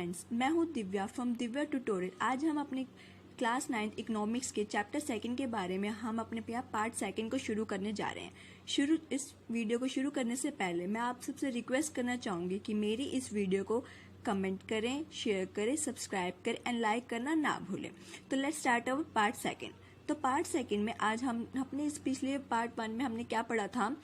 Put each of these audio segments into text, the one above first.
Friends, मैं हूँ Divya from Divya tutorial. आज हम अपने क्लास 9 इकोनॉमिक्स के चैप्टर 2 के बारे में हम अपने पार्ट 2 को शुरू करने जा रहे हैं। इस वीडियो को शुरू करने से पहले मैं आप सबसे रिक्वेस्ट करना चाहूँगी कि मेरी इस वीडियो को कमेंट करें, शेयर करें, सब्सक्राइब करें एंड लाइक करना ना भूलें। तो लेट्स स्टार्ट अवर पार्ट 2। तो पार्ट 2 में आज हम अपने इस पिछले पार्ट 1 में हमने क्या पढ़ा था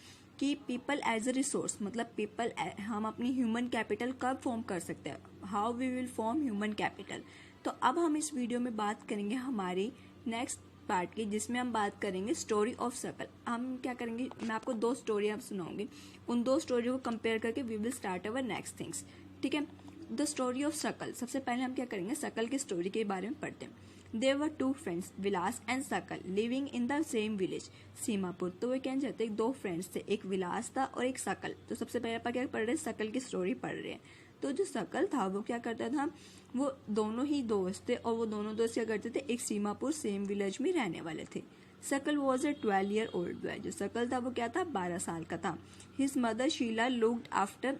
कि पीपल एज अ रिसोर्स, मतलब पीपल हम अपनी ह्यूमन कैपिटल कब फॉर्म कर सकते हैं, how we will form human capital. तो अब हम इस वीडियो में बात करेंगे हमारी नेक्स्ट पार्ट की, जिसमें हम बात करेंगे स्टोरी ऑफ सकल। हम क्या करेंगे, मैं आपको 2 स्टोरी आप सुनाऊंगी, उन 2 स्टोरी को कंपेयर करके we will start our next things. ठीक है, द स्टोरी ऑफ सकल। सबसे पहले हम क्या करेंगे, सकल की स्टोरी के बारे में पढ़ते हैं। There were 2 friends, Vilas and Sakal, living in the same village, Seemapur. तो वो क्या चाहते, 2 फ्रेंड्स थे, एक विलास था और एक सकल। तो सबसे पहले आप क्या पढ़ रहे हैं, सकल की स्टोरी पढ़ रहे हैं। तो जो सकल था वो क्या करता था, वो दोनों ही दोस्त थे और वो दोनों दोस्त क्या करते थे, एक सीमापुर सेम विलेज में रहने वाले थे। सकल was a 12 year old boy. जो सकल था वो क्या था, 12 साल का था। His mother Sheela looked after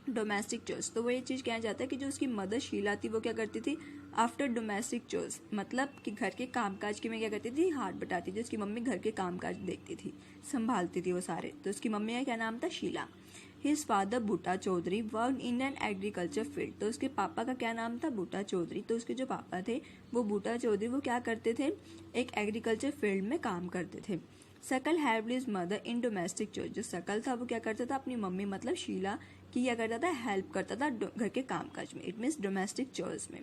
domestic chores. तो वो ये चीज कहना चाहता है कि जो उसकी मदर शीला थी वो क्या करती थी, आफ्टर डोमेस्टिक चोर्स, मतलब कि घर के कामकाज की में क्या करती थी, हाथ बटाती थी। उसकी मम्मी घर के कामकाज देखती थी, संभालती थी वो सारे। तो उसकी मम्मी का क्या नाम था, Sheela. His father Buta Chaudhary worked in an agriculture field. तो उसके पापा का क्या नाम था, बूटा चौधरी। तो उसके जो पापा थे वो बूटा चौधरी, वो क्या करते थे, एक एग्रीकल्चर फील्ड में काम करते थे। सकल helped his mother in domestic chores. जो सकल था वो क्या करता था, अपनी मम्मी मतलब शीला की क्या करता था, हेल्प करता था घर के कामकाज में, इट मीन्स डोमेस्टिक चोर्स में।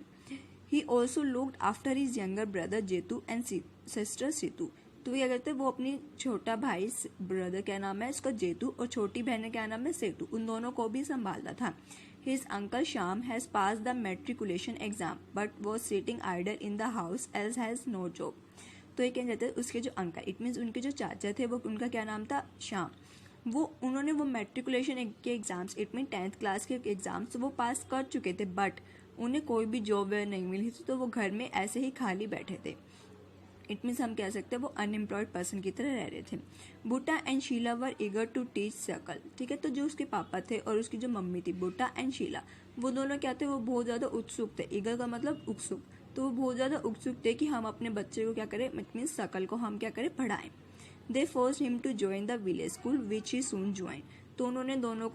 He also looked after his younger brother Jeetu and sister Seetu. तो क्या करते, वो अपनी छोटा भाई ब्रदर क्या नाम है इसका, जेतू, और छोटी बहन क्या नाम है, सेतू, उन दोनों को भी संभालता था। His uncle Shyam has pass the matriculation exam but was sitting idle in the house as has no job. तो ये क्या कहते हैं, उसके जो अंकल, इट मीन्स उनके जो चाचा थे, वो उनका क्या नाम था, श्याम। उन्होंने वो मेट्रिकुलेशन के exams, it mean 10th class के एग्जाम्स वो पास कर चुके थे, बट उन्हें कोई भी जॉब नहीं मिली थी। तो वो घर में ऐसे ही खाली बैठे थे, इट मीन्स हम कह सकते हैं वो अनएम्प्लॉयड पर्सन की तरह रह रहे थे। Buta and Sheela were eager to teach Sakal. ठीक है, तो जो उसके पापा थे और उसकी जो मम्मी थी, बूटा एंड शीला, वो दोनों क्या थे, वो बहुत ज्यादा उत्सुक थे। ईगर का मतलब उत्सुक, तो वो बहुत ज्यादा उत्सुक थे कि हम अपने बच्चे को क्या करें, इट मीन्स सकल को हम क्या करें, पढ़ाएं। They forced him to join the village school which he soon joined. तो उन्होंने दोनों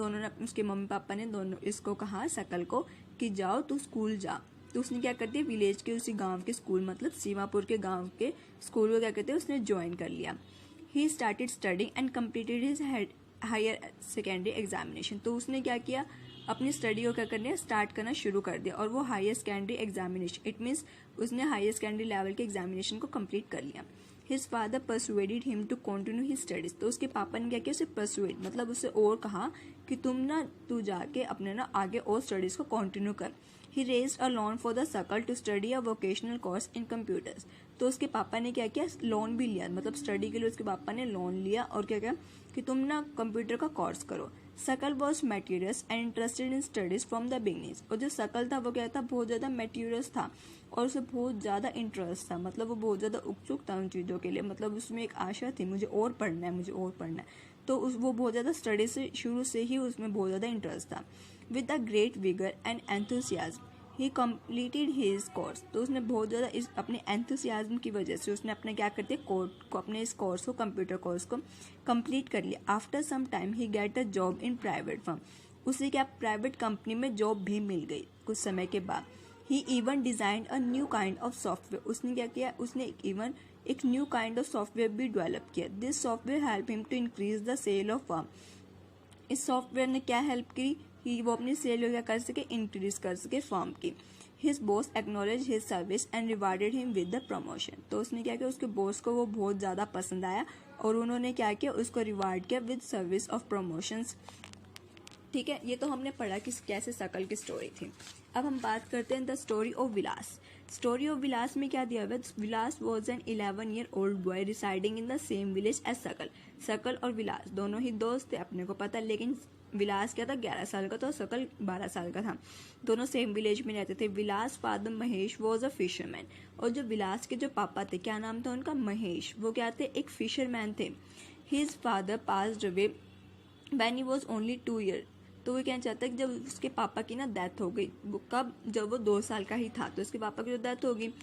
ने, उसके मम्मी पापा ने दोनों इसको कहा, सकल को, कि जाओ तू स्कूल जा। तो उसने क्या कर दिया, विलेज के उसी गांव के स्कूल, मतलब सीमापुर के गांव के स्कूल को क्या करते हैं, उसने ज्वाइन कर लिया। He started studying and completed his higher secondary examination. तो उसने क्या किया, अपनी स्टडी को क्या करने स्टार्ट करना शुरू कर दिया, और वो higher secondary examination, it means उसने हायर सेकेंडरी लेवल के एग्जामिनेशन को कंप्लीट कर लिया। His father persuaded him to continue his studies. तो उसके पापा ने क्या किया, उसे परसुएड मतलब उसे और कहा कि तू जाके अपने आगे और स्टडीज को कंटिन्यू कर। He raised a loan for the Sakal to study a vocational course in computers. तो उसके पापा ने क्या किया, लोन भी लिया, मतलब स्टडी के लिए उसके पापा ने लोन लिया और क्या किया कि तुम कंप्यूटर का कोर्स करो। Sakal was meritorious and interested in studies from the beginning. और जो सकल था वो क्या था, बहुत ज्यादा मेटीरियस था और उसे बहुत ज्यादा इंटरेस्ट था, मतलब वो बहुत ज्यादा उत्सुक था उन चीजों के लिए, मतलब उसमें एक आशा थी, मुझे और पढ़ना है, मुझे और पढ़ना है। तो वो बहुत ज्यादा स्टडी से शुरू से ही उसमें बहुत ज्यादा इंटरेस्ट था। With a great vigour and enthusiasm he completed his course. तो उसने बहुत ज्यादा इस अपने एंथुसियाज्म की वजह से उसने अपने क्या करते अपने इस कोर्स को, कंप्यूटर कोर्स को कंप्लीट कर लिया। After some time he get a job in private firm. उसे क्या प्राइवेट कंपनी में जॉब भी मिल गई कुछ समय के बाद। He even designed a new kind of software. उसने क्या किया, उसने इवन एक न्यू काइंड ऑफ सॉफ्टवेयर भी डेवलप किया। This software help him to increase the sale of firm. इस सॉफ्टवेयर ने क्या हेल्प की कि वो अपनी सेल क्या कर सके, इंक्रीज कर सके फर्म की। His boss acknowledge his service and rewarded him with the promotion. तो उसने क्या किया, उसके बॉस को वो बहुत ज्यादा पसंद आया और उन्होंने क्या किया, उसको रिवार्ड किया विद सर्विस ऑफ प्रमोशंस। ठीक है, ये तो हमने पढ़ा कि कैसे सकल की स्टोरी थी। अब हम बात करते हैं the story of Vilas. Story of Vilas में क्या दिया हुआ है, Vilas was an 11 year old boy residing in the same village as Sakal. Sakal और विलास दोनों ही दोस्त थे, अपने को पता, लेकिन विलास क्या था, 11 साल का था और सकल 12 साल का था। दोनों सेम विलेज में रहते थे। Vilas father Mahesh was a fisherman. और जो विलास के जो पापा थे, क्या नाम था उनका, महेश, वो क्या थे, एक फिशरमैन थे। His father passed away when he was only 2 year तो वो कहना चाहता है कि जब उसके पापा की ना डेथ हो गई, वो कब, जब वो 2 साल का ही था, तो उसके पापा की जो डेथ हो गई,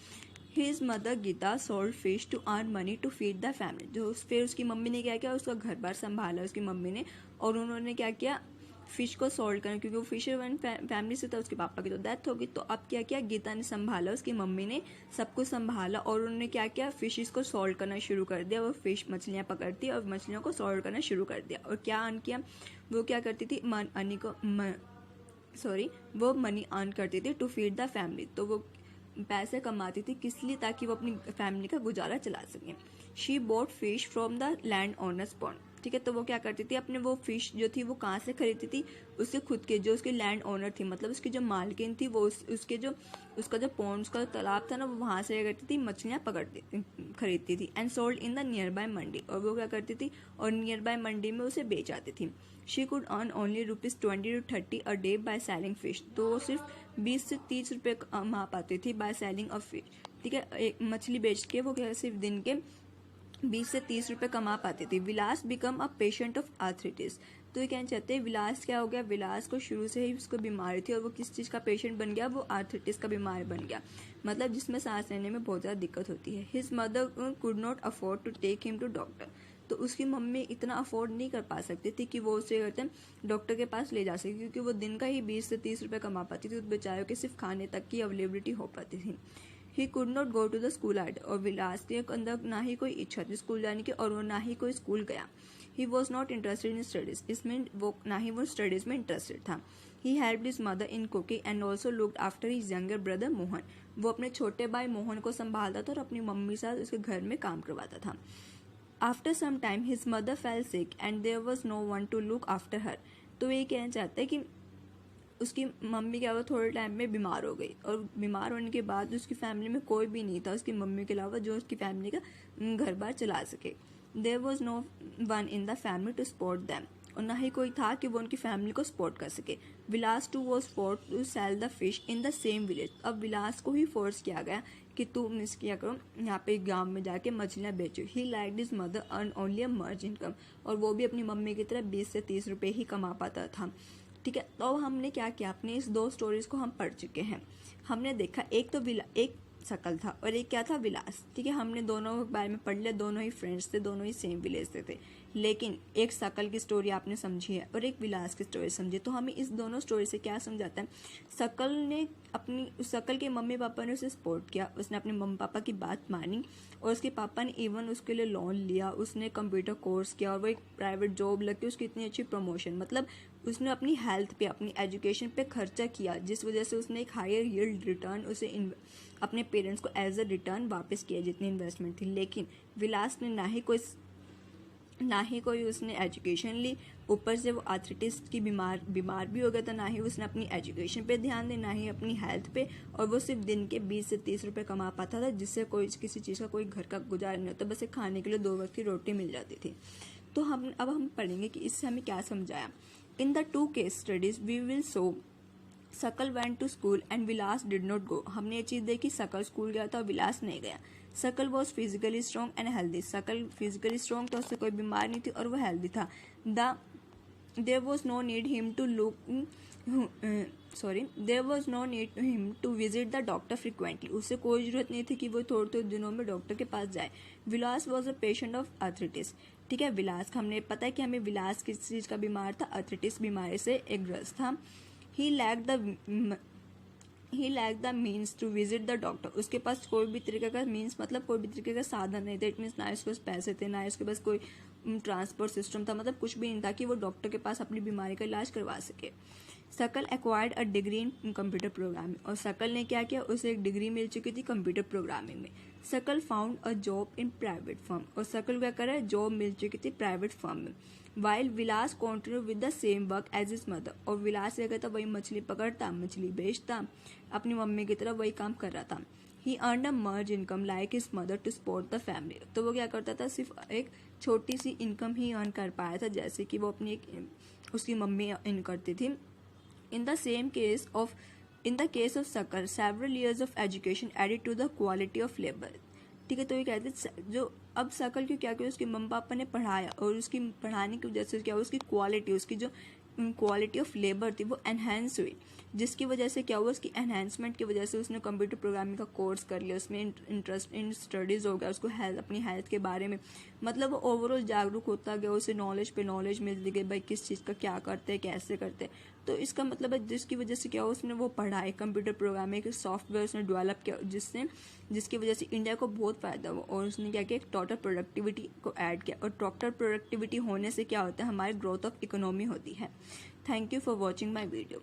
his mother Geeta sold fish to earn money to feed the family. जो फिर उसकी मम्मी ने क्या किया, उसका घर बार संभाला उसकी मम्मी ने, और उन्होंने क्या किया, फिश को सोल्ड करना, क्योंकि वो फिशरमैन फैमिली से था, उसके पापा की तो डेथ होगी, तो अब क्या किया, गीता ने संभाला, उसकी मम्मी ने सब कुछ संभाला, और उन्होंने क्या किया, फिशेस को सोल्ड करना शुरू कर दिया। वो फिश मछलियाँ पकड़ती और मछलियों को सोल्ड करना शुरू कर दिया। और क्या अर्न किया, वो क्या करती थी, वो मनी अर्न करती थी टू फीड द फैमिली। तो वो पैसे कमाती थी किस लिए, ताकि वो अपनी फैमिली का गुजारा चला सके। She boat fish from the land owners pond. ठीक है, तो वो क्या करती थी, अपने वो फिश जो थी वो कहाँ से खरीदती थी, उससे खुद के जो उसके लैंड ओनर थी, मतलब उसकी जो मालकिन थी, वो उसका जो पॉन्ड, उसका तालाब था ना, वो वहाँ से क्या करती थी, मछलियाँ खरीदती थी। And sold in the nearby mandi, और वो क्या करती थी, और नियर बाय मंडी में उसे बेच आती थी। She could earn only ₹20 to 30 a day by selling fish. तो वो सिर्फ 20 से 30 रुपये कमा पाती थी बाय सेलिंग अ फिश। ठीक है, एक मछली बेच के वो क्या सिर्फ दिन के 20 से 30 रुपये कमा पाती थी। Vilas became a patient of arthritis. तो ये कहना चाहते हैं, विलास क्या हो गया, विलास को शुरू से ही उसको बीमारी थी, और वो किस चीज़ का पेशेंट बन गया, वो आर्थराइटिस का बीमार बन गया, मतलब जिसमें सांस लेने में बहुत ज़्यादा दिक्कत होती है। His mother could not afford to take him to doctor. तो उसकी मम्मी इतना अफोर्ड नहीं कर पा सकती थी कि वो उसे कहते हैं डॉक्टर के पास ले जा सके, क्योंकि वो दिन का ही 20 से 30 रुपये कमा पाती थी, उस बेचारों के सिर्फ खाने तक की अवेलेबिलिटी हो पाती थी। He could not go to the school आइड। और विलास के अंदर ना ही कोई इच्छा थी स्कूल जाने की, और वो ना ही कोई स्कूल गया। He was not interested in studies. इसमें वो ना ही वो स्टडीज में इंटरेस्टेड था। He helped his mother in cooking and also looked after his younger brother Mohan. वो अपने छोटे भाई मोहन को संभालता था और अपनी मम्मी के साथ उसके घर में काम करवाता था। After some time his mother fell sick and there was no one to look after her. तो ये कहना चाहते हैं कि उसकी मम्मी क्या हुआ, थोड़े टाइम में बीमार हो गई, और बीमार होने के बाद उसकी फैमिली में कोई भी नहीं था उसकी मम्मी के अलावा जो उसकी फैमिली का घर बार चला सके। There was no one in the family to support them. और ना ही कोई था कि वो उनकी फैमिली को सपोर्ट कर सके। Vilas too was force to sell the fish in the same village. अब विलास को ही फोर्स किया गया कि तुम मिस किया करो, यहाँ पे गांव में जाके मछलियाँ बेचो। He like this mother earn only a मर्ज इनकम। और वो भी अपनी मम्मी की तरह 20 से 30 रुपये ही कमा पाता था। ठीक है, तो हमने क्या किया, अपने इस 2 स्टोरीज को हम पढ़ चुके हैं। हमने देखा एक तो एक शकल था और एक क्या था, विलास। ठीक है, हमने दोनों के बारे में पढ़ लिया, दोनों ही फ्रेंड्स थे, दोनों ही सेम विलेज से थे। लेकिन एक शकल की स्टोरी आपने समझी है और एक विलास की स्टोरी समझी। तो हमें इस दोनों स्टोरी से क्या समझाता है, शकल के मम्मी पापा ने उसे सपोर्ट किया, उसने अपने मम्मी पापा की बात मानी, और उसके पापा ने इवन उसके लिए लोन लिया, उसने कंप्यूटर कोर्स किया, और वो एक प्राइवेट जॉब लग के उसकी इतनी अच्छी प्रमोशन, मतलब उसने अपनी हेल्थ पे, अपनी एजुकेशन पे खर्चा किया, जिस वजह से उसने एक हायर यील्ड रिटर्न उसे अपने पेरेंट्स को एज अ रिटर्न वापस किया जितनी इन्वेस्टमेंट थी। लेकिन विलास ने ना ही कोई उसने एजुकेशन ली, ऊपर से वो आर्थराइटिस की बीमार भी हो गया था, ना ही उसने अपनी एजुकेशन पे ध्यान दिया, ना ही अपनी हेल्थ पे, और वो सिर्फ दिन के 20 से 30 रुपये कमा पाता था, जिससे कोई किसी चीज़ का कोई घर का गुजारा नहीं होता, बस एक खाने के लिए 2 वक्त की रोटी मिल जाती थी। तो अब हम पढ़ेंगे कि इससे हमें क्या समझाया। In the 2 case studies we will show Sakal went to school and Vilas did not go. हमने ये चीज़ देखी, शकल स्कूल गया था और विलास नहीं गया। शकल was physically strong and healthy. शकल फिजिकली स्ट्रॉन्ग था, उससे कोई बीमार नहीं थी और वो हेल्दी था। There was no need him to visit the doctor frequently. उससे कोई जरूरत नहीं थी कि वो थोड़े थोड़े दिनों में डॉक्टर के पास जाए। Vilas was a patient of arthritis. ठीक है, विलास हमने पता है कि हमें विलास किस चीज़ का बीमार था, आर्थराइटिस बीमारी से एक ग्रस्त था। He lack the means to visit the doctor. उसके पास कोई भी तरीके का मीन्स, मतलब कोई भी तरीके का साधन नहीं था। इट मीन्स ना उसके पास पैसे थे, ना उसके पास कोई ट्रांसपोर्ट सिस्टम था, मतलब कुछ भी नहीं था कि वो डॉक्टर के पास अपनी बीमारी का इलाज करवा सके। शकल acquired a degree in computer programming. और शकल ने क्या किया, उसे एक डिग्री मिल चुकी थी कंप्यूटर प्रोग्रामिंग में। Shakal found a job in private firm. और शकल क्या करे, जॉब मिल चुकी थी प्राइवेट फर्म में। While Vilas continue with the same work as his mother. और विलास क्या करता, वही मछली पकड़ता, मछली बेचता, अपनी मम्मी की तरह वही काम कर रहा था। ही अर्न अ मर्ज income like his mother to support the family. तो वो क्या करता था, सिर्फ एक छोटी सी इनकम ही अर्न कर पाया था, जैसे कि वो अपनी उसकी मम्मी अर्न करती थी। In the case of शकल, several years of education added to the quality of labor। ठीक है, तो ये कहते हैं जो अब शकल को क्या किया, उसके मम्मी पापा ने पढ़ाया और उसकी पढ़ाने की वजह से क्या, उसकी क्वालिटी, उसकी जो क्वालिटी ऑफ लेबर थी वो एनहेंस हुई, जिसकी वजह से क्या हुआ, उसकी एनहेंसमेंट की वजह से उसने कंप्यूटर प्रोग्रामिंग का कोर्स कर लिया, उसमें इंटरेस्ट इन स्टडीज़ हो गया, उसको अपनी हेल्थ के बारे में मतलब वो ओवरऑल जागरूक होता गया, उसे नॉलेज पे नॉलेज मिलती गई, भाई किस चीज़ का क्या करते हैं कैसे करते हैं। तो इसका मतलब है जिसकी वजह से क्या हुआ, उसने वो पढ़ाई कंप्यूटर प्रोग्रामिंग के सॉफ्टवेयर उसने डेवलप किया, जिसकी वजह से इंडिया को बहुत फ़ायदा हुआ। और उसने क्या किया, टोटल प्रोडक्टिविटी को ऐड किया, और टोटल प्रोडक्टिविटी होने से क्या होता है, हमारी ग्रोथ ऑफ इकोनॉमी होती है। Thank you for watching my video.